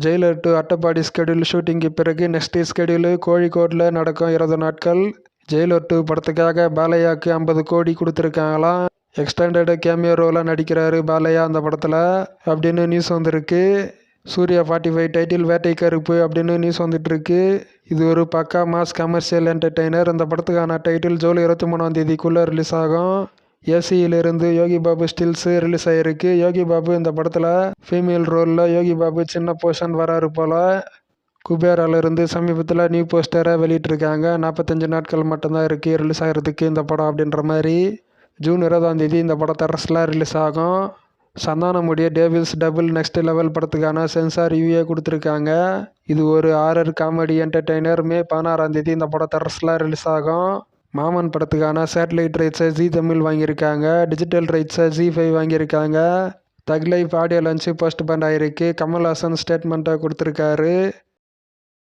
Jailer 2 Attappadi schedule shooting பிறகு next schedule கோழிக்கோட்டில் நடக்கும் 20 நாட்கள். ஜெயிலர் 2 படத்துக்காக பாலையாக்கு 50 கோடி கொடுத்துருக்காங்களாம். எக்ஸ்டெண்டட் கேமியோ ரோலாக நடிக்கிறாரு பாலையா அந்த படத்தில் அப்படின்னு நியூஸ் வந்திருக்கு. சூர்யா 45 டைட்டில் வேட்டை கருப்பு அப்படின்னு நியூஸ் வந்துட்டுருக்கு. இது ஒரு பக்கா மாஸ் கமர்ஷியல் என்டர்டெய்னர். இந்த படத்துக்கான டைட்டில் ஜூலை 23 ரிலீஸ் ஆகும். ஏசியிலிருந்து யோகி பாபு ஸ்டில்ஸு ரிலீஸ் ஆகிருக்கு. யோகி பாபு இந்த படத்தில் ஃபீமேல் ரோலில் யோகி பாபு சின்ன போர்ஷன் வராரு போல். குபேராலிருந்து சமீபத்தில் நியூ போஸ்டரை வெளியிட்டிருக்காங்க. 45 நாட்கள் மட்டும்தான் இருக்குது ரிலீஸ் ஆகிறதுக்கு இந்த படம் அப்படின்ற மாதிரி. ஜூன் 20 இந்த படம் தரஸில் ரிலீஸ் ஆகும். சந்தானமுடைய டேவில்ஸ் டபுள் நெக்ஸ்ட் லெவல் படத்துக்கான சென்சார் ரிவ்யூ கொடுத்துருக்காங்க. இது ஒரு ஹாரர் காமெடி என்டர்டெய்னர். மே 16 இந்த படம் தரஸில் ரிலீஸ் ஆகும். மாமன் படத்துக்கான சேட்டலைட் ரைட்ஸை ஜி தமிழ் வாங்கியிருக்காங்க. டிஜிட்டல் ரைட்ஸை ஜி5 வாங்கியிருக்காங்க. தக் லைஃப் ஆடியோ லான்ச்சு போஸ்ட் பண்ண ஆகிருக்கு. கமல்ஹாசன் ஸ்டேட்மெண்ட்டை கொடுத்துருக்காரு.